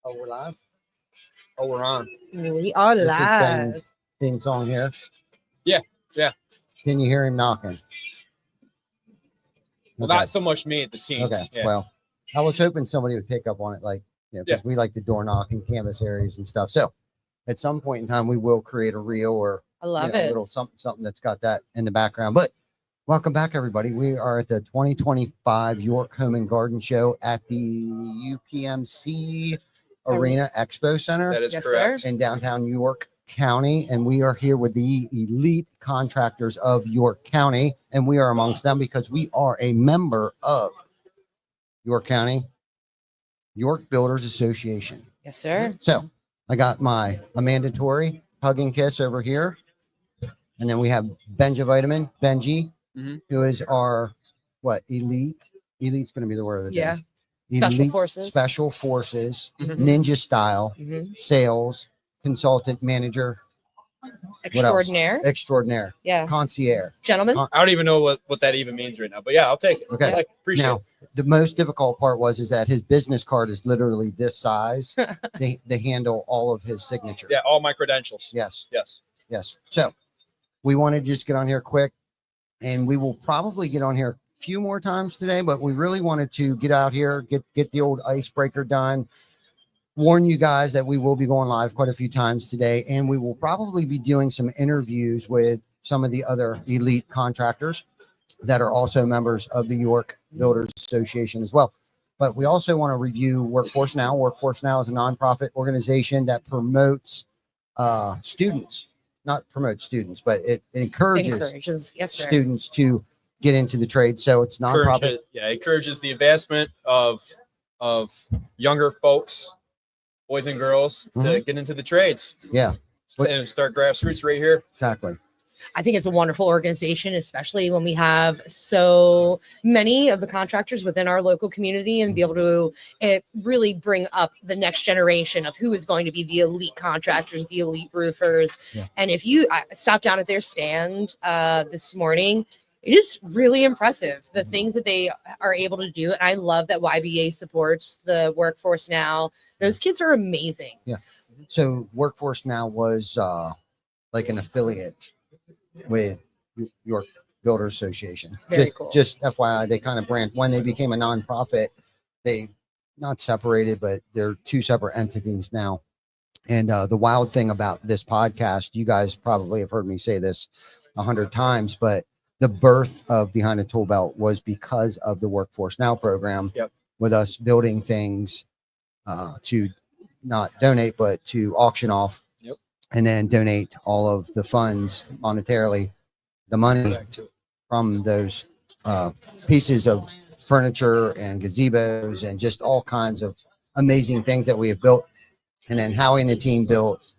Oh, we're live? Oh, we're on. We are live. Theme song here. Yeah. Can you hear him knocking? Well, Okay. not so much me at the team. Okay. Yeah. Well, I was hoping somebody would pick up on it, because we like the door knock and canvas areas and stuff. So at some point in time, we will create a reel or I love a it. little something that's got that in the background. But welcome back, everybody. We are at the 2025 York Home and Garden Show at the UPMC Arena Expo Center. That is Yes, correct. sir. In downtown York County, and we are here with the elite contractors of York County, and we are amongst them because we are a member of York County York Builders Association. Yes, sir. So I got a mandatory hug and kiss over here, and then we have Benji, Mhm. who is our elite. Elite's going to be the word of the Yeah. day. Special Forces. Special Forces, Mhm. ninja style, Mhm. sales consultant, manager, extraordinaire, Yeah. concierge. Gentlemen. I don't even know what that even means right now, but yeah, I'll take it. Okay. I appreciate Now, the most difficult part is that his business card is literally this size. They handle all of his signatures. it. Yeah, all my credentials. Yes. Yes. So we want to just get on here quick, and we will probably get on here a few more times today, but we really wanted to get out here, get the old icebreaker done. Warn you guys that we will be going live quite a few times today, and we will probably be doing some interviews with some of the other elite contractors that are also members of the York Builders Association as well. But we also want to review Workforce Now. Workforce Now is a nonprofit organization that promotes students, not promotes students, but it encourages Yes, sir. students to get into the trade. So it's nonprofit. Encourages the advancement of younger folks, boys and girls, to get into the trades. Yeah, And start grassroots right here. exactly. I think it's a wonderful organization, especially when we have so many of the contractors within our local community and be able to really bring up the next generation of who is going to be the elite contractors, the elite roofers. Yeah. And I stopped down at their stand this morning, it is really impressive, the things that they are able to do. And I love that YBA supports the Workforce Now. Those kids are amazing. Yeah. So Workforce Now was like an affiliate with York Builders Association. Very cool. Just FYI, they kind of when they became a nonprofit, they not separated, but they're two separate entities now. And the wild thing about this podcast, you guys probably have heard me say this 100 times, but the birth of Behind the ToolBelt was because of the Workforce Now program. Yep. With us building things to not donate, but to auction off. Yep. And then donate all of the funds monetarily, the money from those pieces of furniture and gazebos and just all kinds of amazing things that we have built. And then Howie and the team built,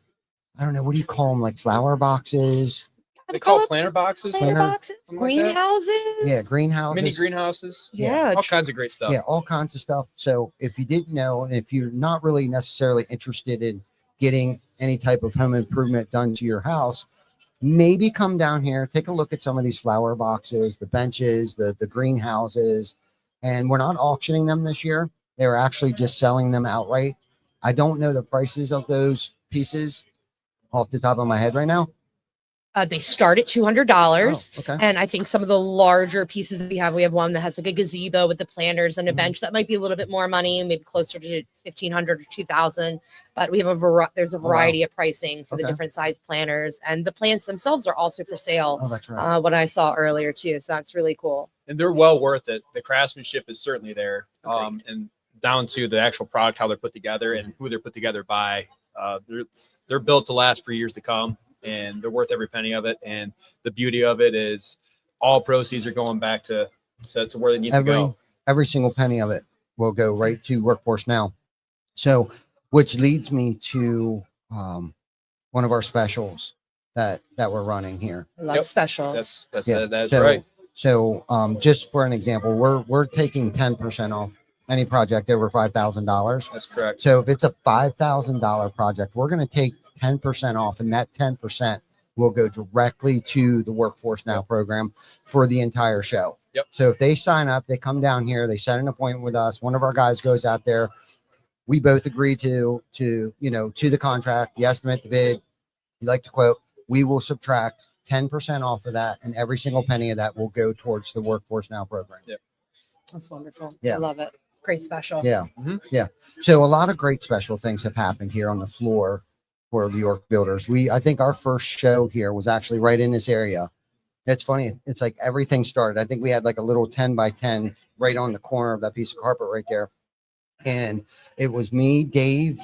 I don't know, what do you call them? Like flower boxes? They call it planter boxes. Planter boxes, Something like that. greenhouses. Yeah, greenhouses. Mini greenhouses. Yeah. All kinds of great stuff. Yeah, all kinds of stuff. So if you didn't know, and if you're not really necessarily interested in getting any type of home improvement done to your house, maybe come down here, take a look at some of these flower boxes, the benches, the greenhouses. And we're not auctioning them this year. They're actually just selling them outright. I don't know the prices of those pieces off the top of my head right now. They start at $200. Oh, okay. And I think some of the larger pieces that we have one that has like a gazebo with the planters and a bench that might be a little bit more money, maybe closer to $1,500 or $2,000. But we have there's a variety of pricing for the different size planters, and the plants themselves are also for sale. Oh, that's right. What I saw earlier too, so that's really cool. And they're well worth it. The craftsmanship is certainly there, and down to the actual product, how they're put together and who they're put together by. They're built to last for years to come. And they're worth every penny of it. And the beauty of it is all proceeds are going back to where they need to go. Every single penny of it will go right to Workforce Now. So, which leads me to one of our specials that we're running here. I love specials. That's Yeah. that's So- right. So, just for an example, we're taking 10% off any project over $5,000. That's correct. So, if it's a $5,000 project, we're going to take 10% off, and that 10% will go directly to the Workforce Now program for the entire show. Yep. So if they sign up, they come down here, they set an appointment with us. One of our guys goes out there. We both agree to the contract, the estimate, the bid. You like to quote, we will subtract 10% off of that, and every single penny of that will go towards the Workforce Now program. Yep. That's wonderful. Yeah. I love it. Great special. Yeah. Mhm. Yeah. So a lot of great special things have happened here on the floor for the York Builders. I think our first show here was actually right in this area. It's funny. It's like everything started. I think we had like a little 10 by 10 right on the corner of that piece of carpet right there. And it was me, Dave.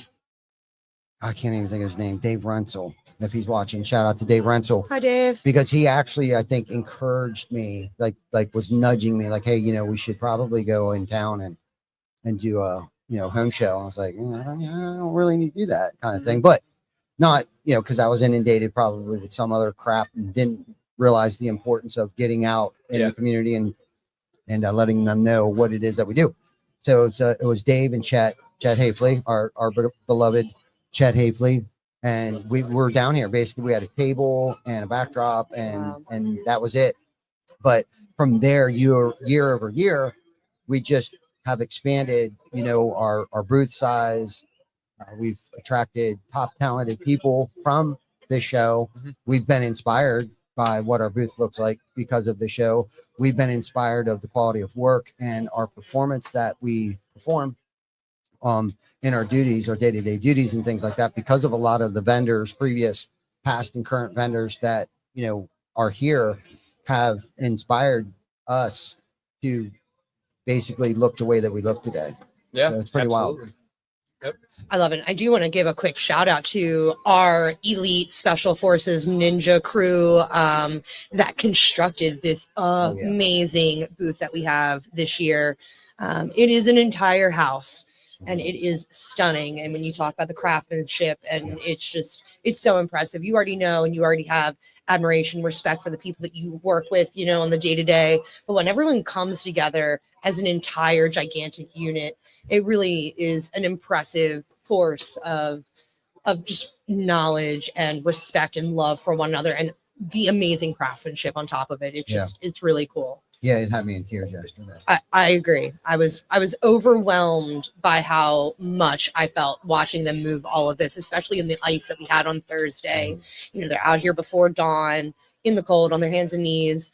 I can't even think of his name. Dave Rensel. If he's watching, shout out to Dave Rensel. Hi, Dave. Because he actually, I think, encouraged me, like was nudging me, like, hey, we should probably go in town and do a home show. I was like, I don't really need to do that kind of thing, but not because I was inundated probably with some other crap and didn't realize the importance of getting out in the community and letting them know what it is that we do. So it was Dave and Chet Hafley, our beloved Chet Hafley, and we were down here. Basically, we had a table and a backdrop, and that was it. But from there, year over year, we just have expanded, our booth size. We've attracted top talented people from this show. Mhm. We've been inspired by what our booth looks like because of the show. We've been inspired of the quality of work and our performance that we perform in our duties, our day-to-day duties and things like that, because of a lot of the vendors, previous, past and current vendors that, are here, have inspired us to basically look the way that we look today. Yeah. So it's pretty wild. I love it. I do want to give a quick shout out to our elite special forces ninja crew that constructed this amazing booth that we have this year. It is an entire house and it is stunning. And when you talk about the craftsmanship, and it's so impressive. You already know, and you already have admiration, respect for the people that you work with, on the day to day. But when everyone comes together as an entire gigantic unit, it really is an impressive force of just knowledge and respect and love for one another, and the amazing craftsmanship on top of it. It's really cool. Yeah, it had me in tears yesterday. I agree. I was overwhelmed by how much I felt watching them move all of this, especially in the ice that we had on Thursday. They're out here before dawn in the cold on their hands and knees.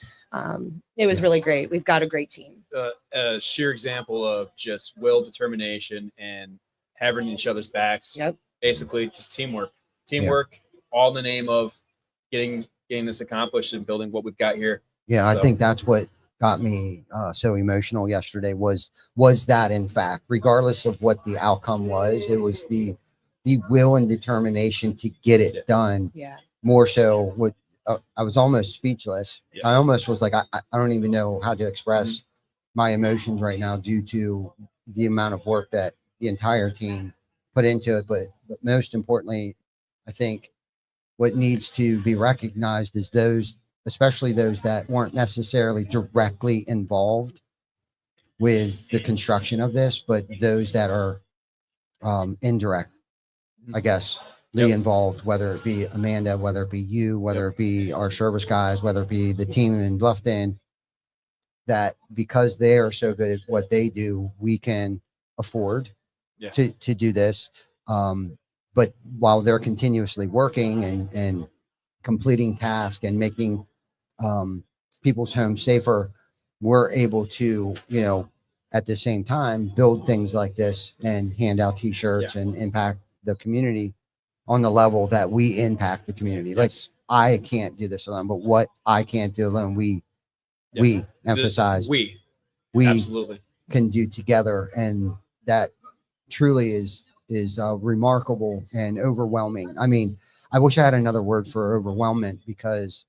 It was really great. We've got a great team. A sheer example of just will, determination, and having each other's backs. Yep. Basically, just teamwork, all in the name of getting this accomplished and building what we've got here. Yeah, I think that's what got me so emotional yesterday was that, in fact, regardless of what the outcome was, it was the will and determination to get it done. Yeah. More so with I was almost speechless. Yeah. I almost was like, I don't even know how to express my emotions right now due to the amount of work that the entire team put into it. But most importantly, I think what needs to be recognized is those, especially those that weren't necessarily directly involved with the construction of this, but those that are indirect, I guess, involved, whether it be Amanda, whether it be you, whether it be our service guys, whether it be the team in Bluffton, that because they are so good at what they do, we can afford to do this. But while they're continuously working and completing tasks and making people's homes safer, we're able to, at the same time, build things like this and hand out t-shirts and impact the community on the level that we impact the community. Like, I can't do this alone, but what I can't do alone, we emphasize, we absolutely can do together. And that truly is remarkable and overwhelming. I mean, I wish I had another word for overwhelmment, because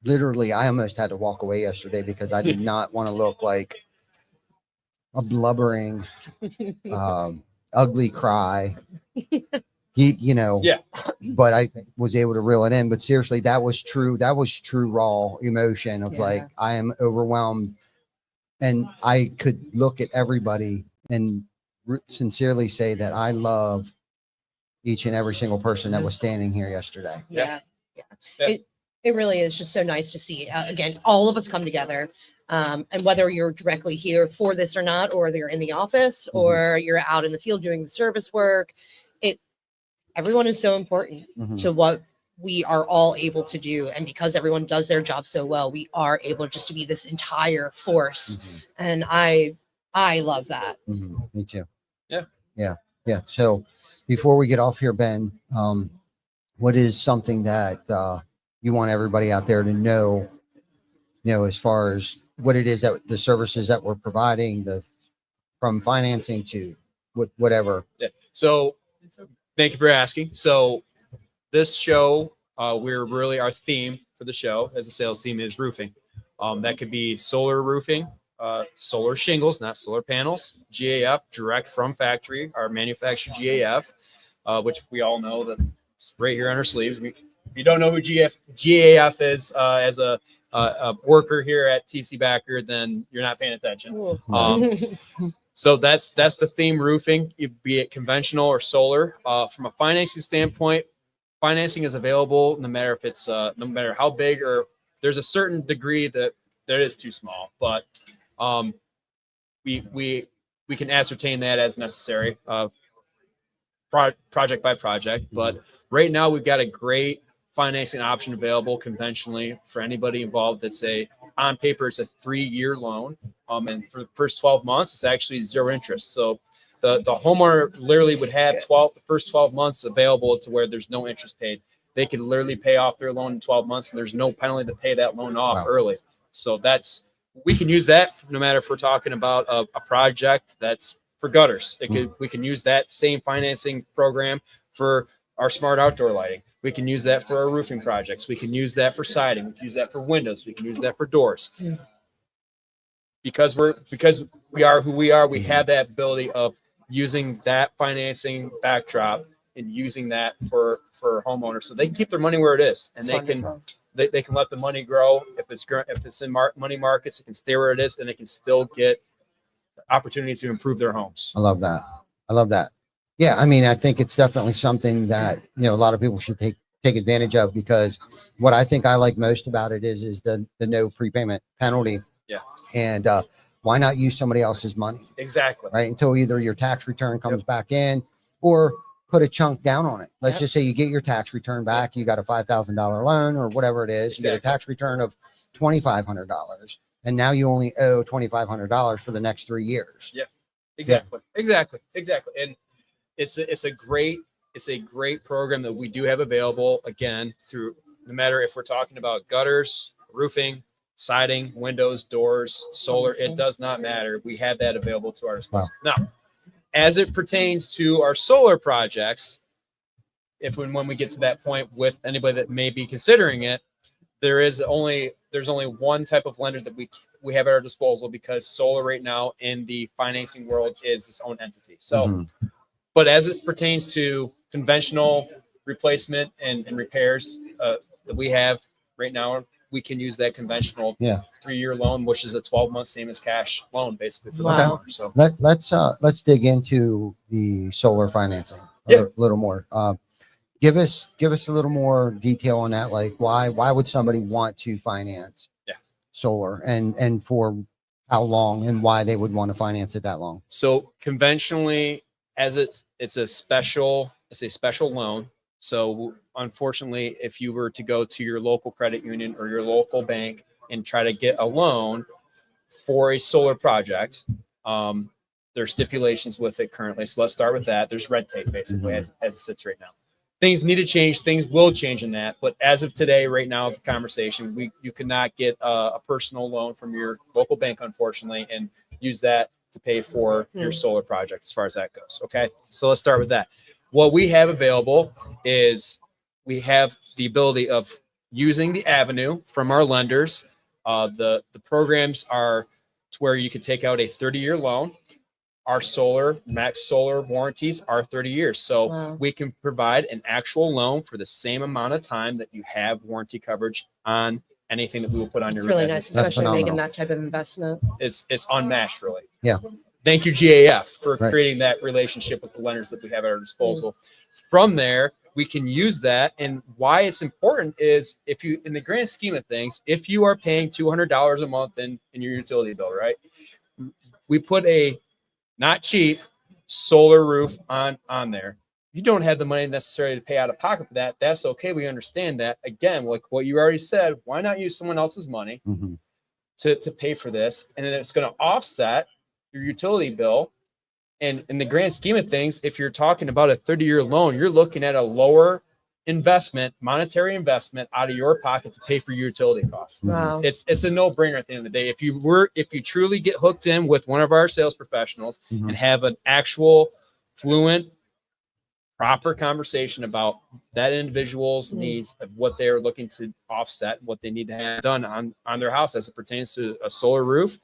literally I almost had to walk away yesterday because I did not want to look like a blubbering, ugly cry. But I was able to reel it in. But seriously, that was true. That was true raw emotion of like, I am overwhelmed, and I could look at everybody and sincerely say that I love each and every single person that was standing here yesterday. Yeah. It really is just so nice to see, again, all of us come together. And whether you're directly here for this or not, or you're in the office, or you're out in the field doing the service work, everyone is so important to what we are all able to do. And because everyone does their job so well, we are able just to be this entire force. And I love that. Me too. Yeah. So before we get off here, Ben, what is something that you want everybody out there to know, as far as what it is that the services that we're providing, from financing to whatever. Yeah. So thank you for asking. So this show, we're really, our theme for the show as a sales team is roofing. That could be solar roofing, solar shingles, not solar panels, GAF, direct from factory, our manufactured GAF, which we all know that it's right here on our sleeves. If you don't know who GAF is, as a worker here at TC Backer, then you're not paying attention. So that's the theme roofing, be it conventional or solar. From a financing standpoint, financing is available no matter if it's no matter how big, or there's a certain degree that is too small, but we can ascertain that as necessary, project by project. But right now we've got a great financing option available conventionally for anybody involved. That's on paper, it's a 3-year loan. And for the first 12 months, it's actually 0 interest. So the homeowner literally would have the first 12 months available to where there's no interest paid. They could literally pay off their loan in 12 months, and there's no penalty to pay that loan off early. So we can use that no matter if we're talking about a project that's for gutters. We can use that same financing program for our smart outdoor lighting. We can use that for our roofing projects. We can use that for siding. We can use that for windows. We can use that for doors. Because we are who we are, we have that ability of using that financing backdrop and using that for homeowners, so they can keep their money where it is, and they can let the money grow. If it's in money markets, it can stay where it is, and they can still get the opportunity to improve their homes. I love that. Yeah, I mean, I think it's definitely something that a lot of people should take advantage of, because what I think I like most about it is the no prepayment penalty. Yeah. And why not use somebody else's money? Exactly. Right, until either your tax return comes back in, or put a chunk down on it. Let's just say you get your tax return back. You got a $5,000 loan or whatever it is. You get a tax return of $2,500, and now you only owe $2,500 for the next 3 years. Yeah, exactly. And it's a great program that we do have available, again, through no matter if we're talking about gutters, roofing, siding, windows, doors, solar, it does not matter. We have that available to our disposal. Wow. Now, as it pertains to our solar projects, when we get to that point with anybody that may be considering it, there's only one type of lender that we have at our disposal, because solar right now in the financing world is its own entity. So, but as it pertains to conventional replacement and repairs that we have right now, we can use that conventional 3-year loan, which is a 12-month same as cash loan, basically, for the homeowner. So let's dig into the solar financing a little more. Give us a little more detail on that. Like, why would somebody want to finance solar, and for how long, and why they would want to finance it that long? So conventionally, as it's a special loan. So unfortunately, if you were to go to your local credit union or your local bank and try to get a loan for a solar project, there's stipulations with it currently. So let's start with that. There's red tape, basically, as it sits right now. Things need to change. Things will change in that. But as of today, right now, the conversation, you cannot get a personal loan from your local bank, unfortunately, and use that to pay for your solar project, as far as that goes. Okay, so let's start with that. What we have available is we have the ability of using the avenue from our lenders. The programs are to where you could take out a 30-year loan. Our max solar warranties are 30 years. So we can provide an actual loan for the same amount of time that you have warranty coverage on anything that we will put on your roof. Really nice, especially making that type of investment. It's unmatched, really. Yeah. Thank you, GAF, for creating that relationship with the lenders that we have at our disposal. From there, we can use that. And why it's important is if you, in the grand scheme of things, if you are paying $200 a month in your utility bill, right? We put a not cheap solar roof on there. You don't have the money necessarily to pay out of pocket for that. That's okay. We understand that. Again, like what you already said, why not use someone else's money to pay for this? And then it's going to offset your utility bill. And in the grand scheme of things, if you're talking about a 30-year loan, you're looking at a lower investment, monetary investment out of your pocket to pay for your utility costs. Wow. It's a no-brainer at the end of the day. If you truly get hooked in with one of our sales professionals and have an actual fluent, proper conversation about that individual's needs of what they're looking to offset, what they need to have done on their house as it pertains to a solar roof,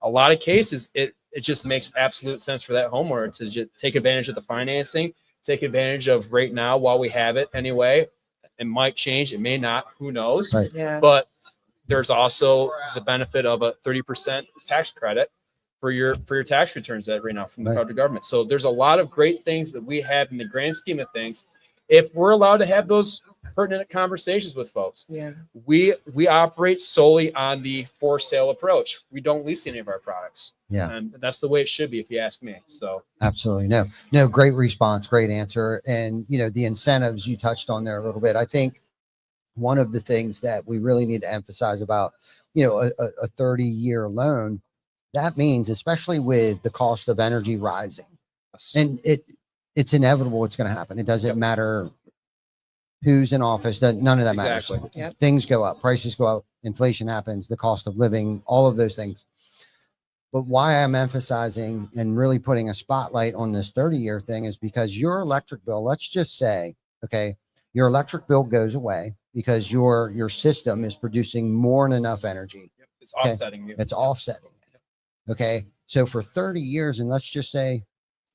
a lot of cases, it just makes absolute sense for that homeowner to just take advantage of the financing, take advantage of right now while we have it anyway. It might change. It may not. Who knows? Right. Yeah. But there's also the benefit of a 30% tax credit for your tax returns that right now from the federal government. So there's a lot of great things that we have in the grand scheme of things. If we're allowed to have those pertinent conversations with folks, we operate solely on the for sale approach. We don't lease any of our products. Yeah. And that's the way it should be, if you ask me. So absolutely. No, great response. Great answer. And, the incentives you touched on there a little bit. I think one of the things that we really need to emphasize about, a 30-year loan, that means, especially with the cost of energy rising, and it's inevitable. It's going to happen. It doesn't matter who's in office. None of that matters. Yep. Things go up, prices go up, inflation happens, the cost of living, all of those things. But why I'm emphasizing and really putting a spotlight on this 30-year thing is because your electric bill, let's just say, okay, your electric bill goes away because your system is producing more than enough energy. Yep. It's offsetting you. It's offsetting it. Okay. So for 30 years, and let's just say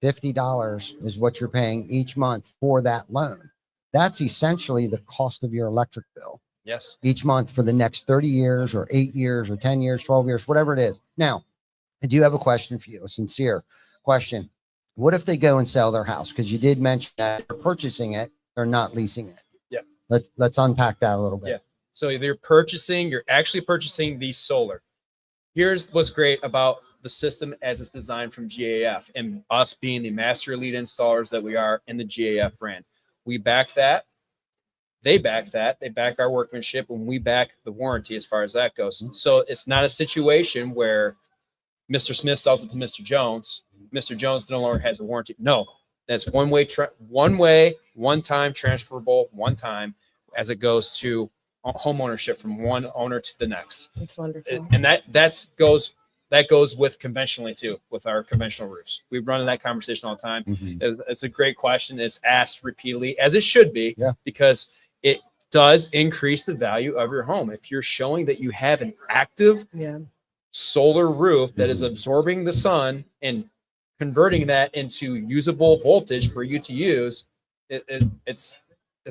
$50 is what you're paying each month for that loan. That's essentially the cost of your electric bill. Yes. Each month for the next 30 years or 8 years or 10 years, 12 years, whatever it is. Now, I do have a question for you, a sincere question. What if they go and sell their house? Because you did mention that they're purchasing it, they're not leasing it. Yeah. Let's unpack that a little bit. Yeah. So you're actually purchasing the solar. Here's what's great about the system as it's designed from GAF and us being the master lead installers that we are in the GAF brand. We back that. They back that. They back our workmanship, and we back the warranty as far as that goes. So it's not a situation where Mr. Smith sells it to Mr. Jones. Mr. Jones no longer has a warranty. No, that's one time transferable, one time as it goes to home ownership from one owner to the next. That's wonderful. And that goes with conventionally too, with our conventional roofs. We run in that conversation all the time. It's a great question. It's asked repeatedly, as it should be, because it does increase the value of your home. If you're showing that you have an active solar roof that is absorbing the sun and converting that into usable voltage for you to use, it's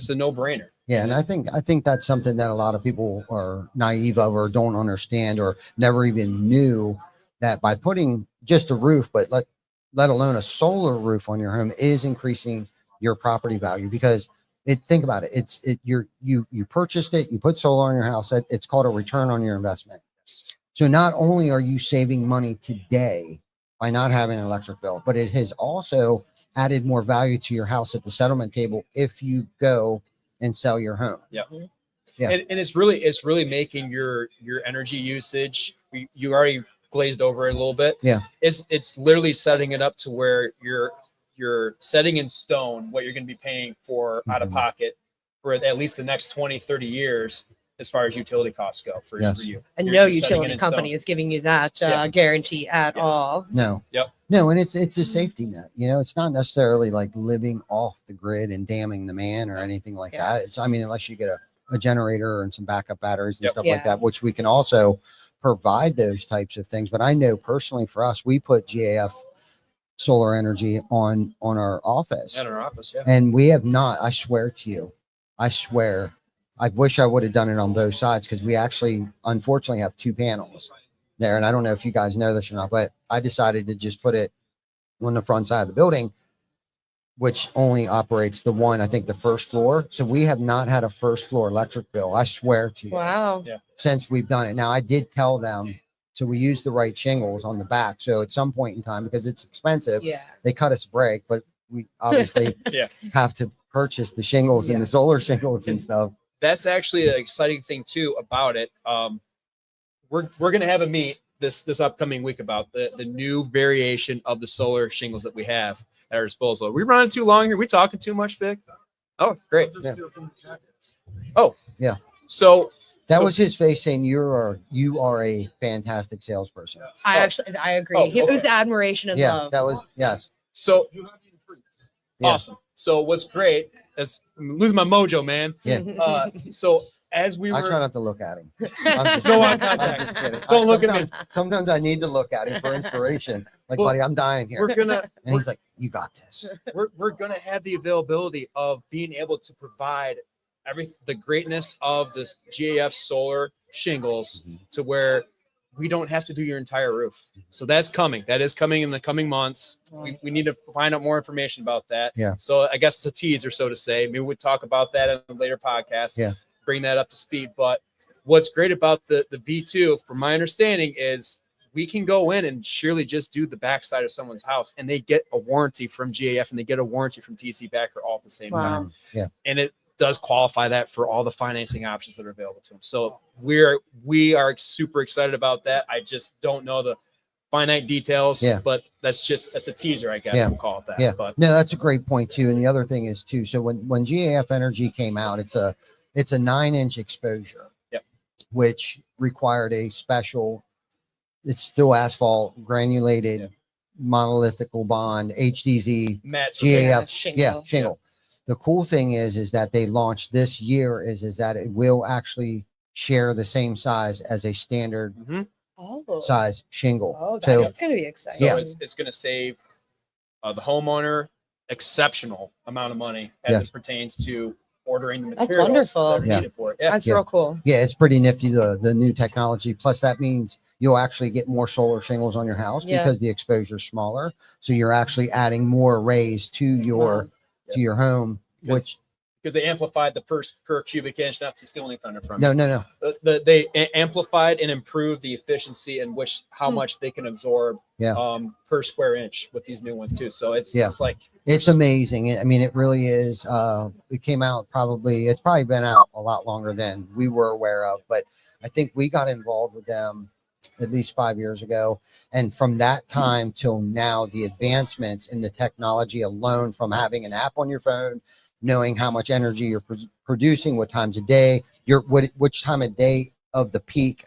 a no-brainer. Yeah, and I think that's something that a lot of people are naive of or don't understand or never even knew, that by putting just a roof, but let alone a solar roof on your home, is increasing your property value. Because think about it, you purchased it, you put solar on your house, it's called a return on your investment. So not only are you saving money today by not having an electric bill, but it has also added more value to your house at the settlement table if you go and sell your home. Yeah. Yeah. And it's really making your energy usage, you already glazed over it a little bit. Yeah. It's literally setting it up to where you're setting in stone what you're going to be paying for out of pocket for at least the next 20, 30 years as far as utility costs go for you. And You're no setting it utility in company stone. is giving you that guarantee at all. No. Yep. No, and it's a safety net. It's not necessarily like living off the grid and damning the man or anything like that. Unless you get a generator and some backup batteries and stuff like that, which we can also provide those types of things. But I know personally for us, we put GAF solar energy on our office. At our office, And we have not, I swear to you, I wish I would have done it on both sides, because we actually, unfortunately, have 2 panels there. And I don't know if you guys know this or not, but I decided to just put it on the front side of the building. which only operates the one, I think the first floor. So we have not had a first floor electric bill, I swear to you, Wow. since we've done it. Now I did tell them, so we use the right shingles on the back. So at some point in time, because it's expensive, Yeah. they cut us a break, but we obviously have to purchase the shingles and the solar shingles and stuff. That's actually an exciting thing too about it. We're going to have a meet this upcoming week about the new variation of the solar shingles that we have at our disposal. Are we running too long here? We talking too much, Vic? Oh, great. Yeah. Oh, yeah. So that was his face saying you are a fantastic salesperson. I agree. Oh, It was admiration and love. That was yes. So Yeah. awesome. So what's great is I'm losing my mojo, man. Yeah. So as we were, I try not to look at him. No eye contact. I'm just kidding. Don't look at me. Sometimes I need to look at him for inspiration. Like, Well, buddy, I'm dying here. we're gonna And he's like, you got this. we're gonna have the availability of being able to provide the greatness of this GAF solar shingles to where we don't have to do your entire roof. So that's coming. That is coming in the coming months. We need to find out more information about that. Yeah. So I guess it's a teaser, so to say. Maybe we'll talk about that in a later podcast. Yeah. Bring that up to speed. But what's great about the V2, from my understanding, is we can go in and surely just do the backside of someone's house, and they get a warranty from GAF and they get a warranty from TC Backer all at the same time. Yeah. And it does qualify that for all the financing options that are available to them. So we are super excited about that. I just don't know the finite details, but that's a teaser, I guess we'll call it that. Yeah. But no, that's a great point too. And the other thing is too, so when GAF Energy came out, it's a 9-inch exposure, which required a special, it's still asphalt granulated monolithical bond HDZ GAF shingle. The cool thing is that they launched this year is that it will actually share the same size as a standard size shingle. Oh, so that's going to be exciting. So it's going to save the homeowner exceptional amount of money as it pertains to ordering the materials wonderful. that are needed for it. Yeah. That's real cool. Yeah, it's pretty nifty, the new technology. Plus, that means you'll actually get more solar shingles on your house because the exposure is smaller. So you're actually adding more arrays to your home, which because they amplified the per cubic inch, not to steal any thunder from no. They amplified and improved the efficiency in how much they can absorb per square inch with these new ones too. So it's like it's amazing. I mean, it really is. It came out it's probably been out a lot longer than we were aware of, but I think we got involved with them at least 5 years ago. And from that time till now, the advancements in the technology alone, from having an app on your phone, knowing how much energy you're producing, what times a day, which time of day of the peak,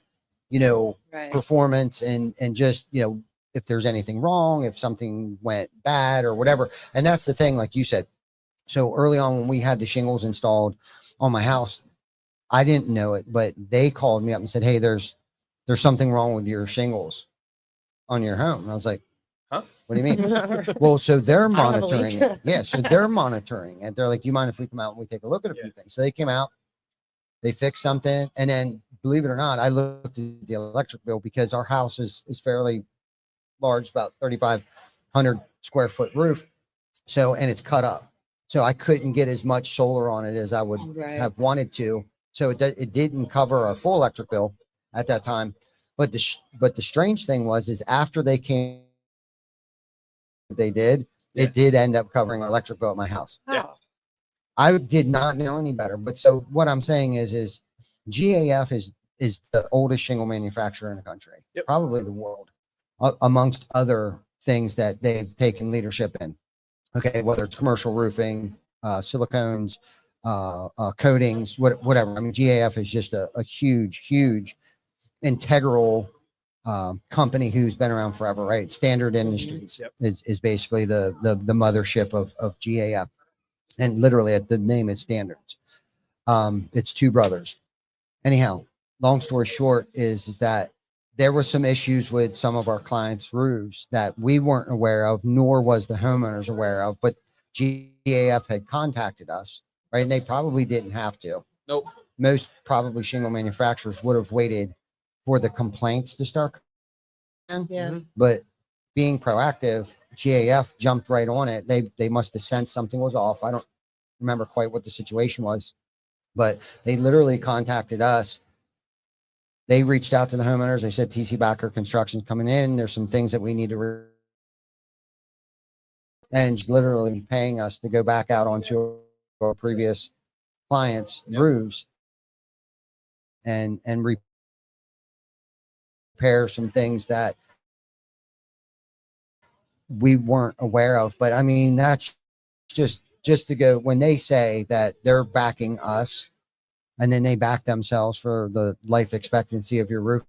performance, and just, if there's anything wrong, if something went bad or whatever. And that's the thing, like you said. So early on when we had the shingles installed on my house, I didn't know it, but they called me up and said, hey, there's something wrong with your shingles on your home. And I was like, huh? What do you mean? Well, so they're monitoring it. Yeah. So they're monitoring it. They're like, do you mind if we come out and we take a look at a few things? So they came out, they fixed something. And then, believe it or not, I looked at the electric bill because our house is fairly large, about 3,500 square foot roof. So, and it's cut up. So I couldn't get as much solar on it as I would have wanted to. So it didn't cover our full electric bill at that time. But the strange thing is after they came, it did end up covering our electric bill at my house. Yeah. I did not know any better. But so what I'm saying is GAF is the oldest shingle manufacturer in the country, probably the world, amongst other things that they've taken leadership in. Okay, whether it's commercial roofing, silicones, coatings, whatever. I mean, GAF is just a huge integral company who's been around forever, right? Standard Industries is basically the mothership of GAF, and literally the name is Standards. It's two brothers. Anyhow, long story short is that there were some issues with some of our clients' roofs that we weren't aware of, nor was the homeowners aware of, but GAF had contacted us, right? And they probably didn't have to. Nope. Most probably shingle manufacturers would have waited for the complaints to start. Yeah. But being proactive GAF jumped right on it. They must have sensed something was off. I don't remember quite what the situation was, but they literally contacted us. They reached out to the homeowners. They said, TC Backer Construction's coming in. There's some things that we need to and literally paying us to go back out onto our previous clients' roofs and repair some things that we weren't aware of. But I mean, that's just to go when they say that they're backing us and then they back themselves for the life expectancy of your roof.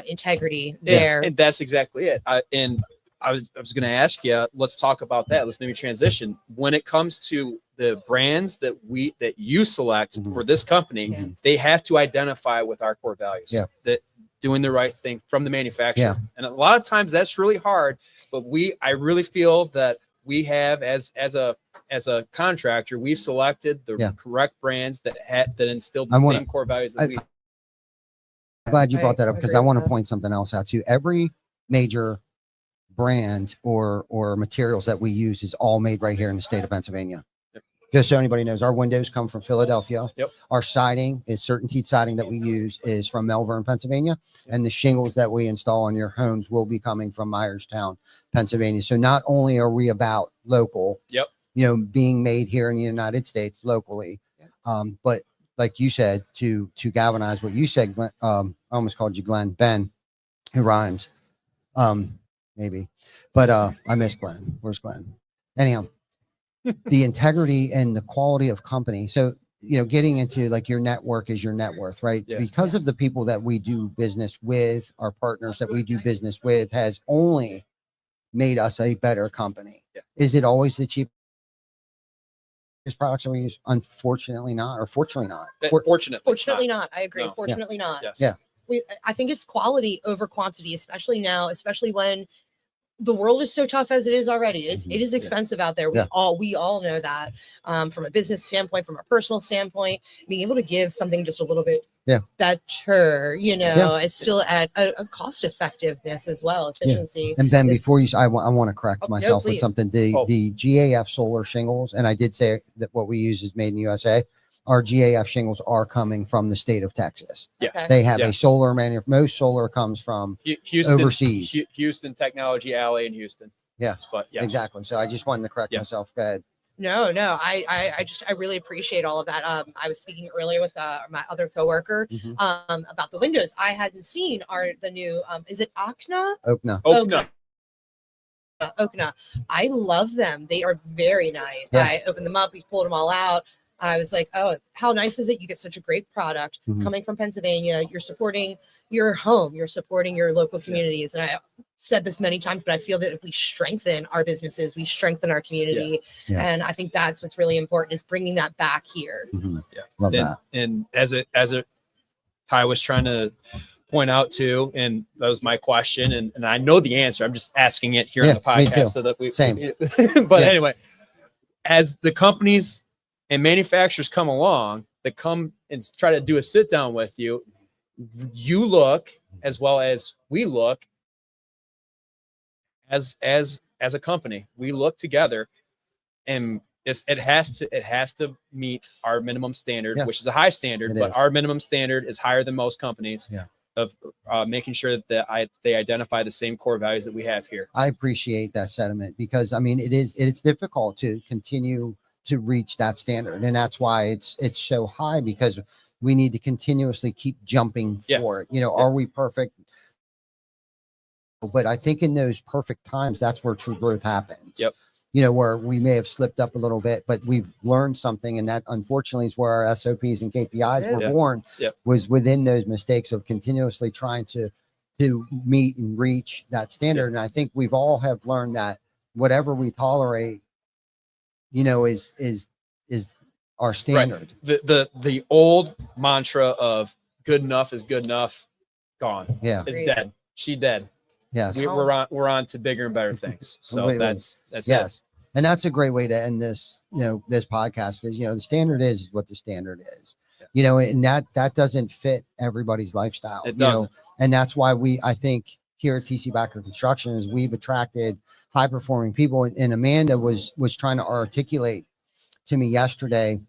Integrity there. And that's exactly it. I was going to ask you, let's talk about that. Let's maybe transition when it comes to the brands that you select for this company. They have to identify with our core values. That doing the right thing from the manufacturer. And a lot of times that's really hard, but I really feel that we have as a contractor, we've selected the correct brands that instilled the same core values that we. I'm glad you brought that up because I want to point something else out to you. Every major brand or materials that we use is all made right here in the state of Pennsylvania. Just so anybody knows, our windows come from Philadelphia. Our siding is Certainty siding that we use is from Melbourne, Pennsylvania. And the shingles that we install on your homes will be coming from Myerstown, Pennsylvania. So not only are we about local, being made here in the United States locally, but like you said, to galvanize what you said, Glenn, I almost called you Glenn, Ben, who rhymes, maybe, but I miss Glenn. Where's Glenn? Anyhow, the integrity and the quality of company. So, getting into like your network is your net worth, right? Because of the people that we do business with, our partners that we do business with has only made us a better company. Is it always the cheapest products that we use? Unfortunately not, or fortunately not. Fortunately not. I agree. No. Fortunately not. I think it's quality over quantity, especially now, especially when the world is so tough as it is already. It is expensive out there. We all know that, from a business standpoint, from a personal standpoint, being able to give something just a little bit better, it's still at a cost effectiveness as well, efficiency. And Ben, before you, I want to correct myself with something. The GAF solar shingles, and I did say that what we use is made in USA. Our GAF shingles are coming from the state of Texas. They have a solar most solar comes from Houston, overseas. Houston Technology Alley in Houston. But exactly. So I just wanted to correct myself. Go ahead. No, I really appreciate all of that. I was speaking earlier with my other coworker about the windows. I hadn't seen the new is it Okna? Okna. I love them. They are very nice. I opened them up. We pulled them all out. I was like, oh, how nice is it? You get such a great product coming from Pennsylvania. You're supporting your home. You're supporting your local communities. And I said this many times, but I feel that if we strengthen our businesses, we strengthen our community. And I think that's what's really important is bringing that back here. Love that. And as Ty was trying to point out too, and that was my question. And I know the answer. I'm just asking it here on the podcast so that we same. But anyway, as the companies and manufacturers come along that come and try to do a sit down with you, you look as well as we look as a company. We look together, and it has to meet our minimum standard, which is a high standard, our minimum standard is higher than most companies of making sure that they identify the same core values that we have here. I appreciate that sentiment because I mean, it's difficult to continue to reach that standard. And that's why it's so high because we need to continuously keep jumping for it. Are we perfect? But I think in those perfect times, that's where true growth happens. Where we may have slipped up a little bit, but we've learned something. And that unfortunately is where our SOPs and KPIs were born, was within those mistakes of continuously trying to meet and reach that standard. And I think we've all have learned that whatever we tolerate, is our standard. The old mantra of good enough is good enough, gone. Is dead. She dead. Yes. We're on to bigger and better things. So completely. that's yes. It. And that's a great way to end this, this podcast is, the standard is what the standard is, and that doesn't fit everybody's lifestyle, it doesn't. And that's why I think here at TC Backer Construction is we've attracted high performing people. And Amanda was trying to articulate to me yesterday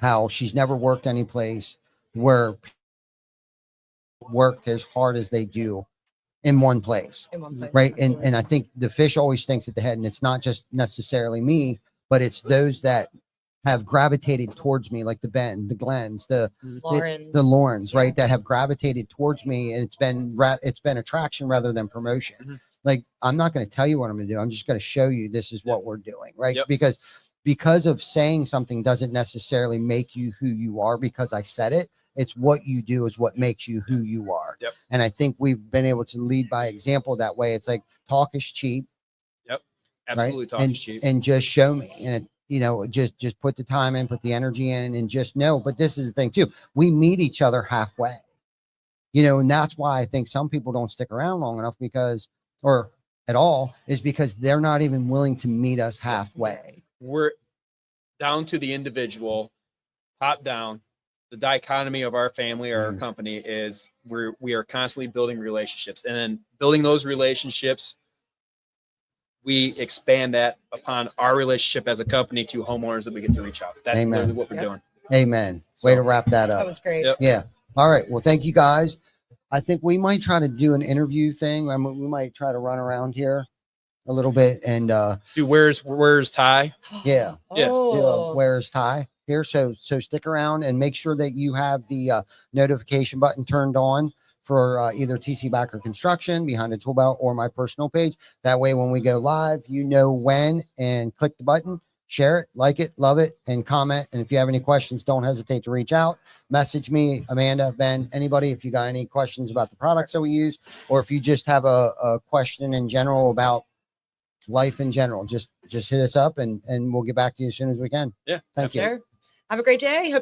how she's never worked any place where worked as hard as they do in one place. Right. And I think the fish always thinks at the head, and it's not just necessarily me, but it's those that have gravitated towards me, like the Ben, the Glens, the Laurens, right, that have gravitated towards me, and it's been attraction rather than promotion. Like, I'm not going to tell you what I'm going to do. I'm just going to show you this is what we're doing, right? Because of saying something doesn't necessarily make you who you are because I said it. It's what you do is what makes you who you are. And I think we've been able to lead by example that way. It's like talk is cheap. Absolutely, right? talk is cheap. And just show me. And just put the time in, put the energy in, and just know. But this is the thing too. We meet each other halfway. And that's why I think some people don't stick around long enough or at all, is because they're not even willing to meet us halfway. We're down to the individual, top down. The dichotomy of our family or our company is we are constantly building relationships, and then building those relationships, we expand that upon our relationship as a company to homeowners that we get to reach out. That's really what we're doing. Amen. Way to wrap that up. That was great. Yeah. All right. Well, thank you guys. I think we might try to do an interview thing. We might try to run around here a little bit and do where's Ty? Yeah. Yeah. Do where's Ty here. So stick around and make sure that you have the notification button turned on for either TC Backer Construction behind the ToolBelt or my personal page. That way, when we go live, you know when, and click the button, share it, like it, love it, and comment. And if you have any questions, don't hesitate to reach out. Message me, Amanda, Ben, anybody, if you got any questions about the products that we use, or if you just have a question in general about life in general, just hit us up and we'll get back to you as soon as we can. Yeah. Thank you. Have a great day. Hope to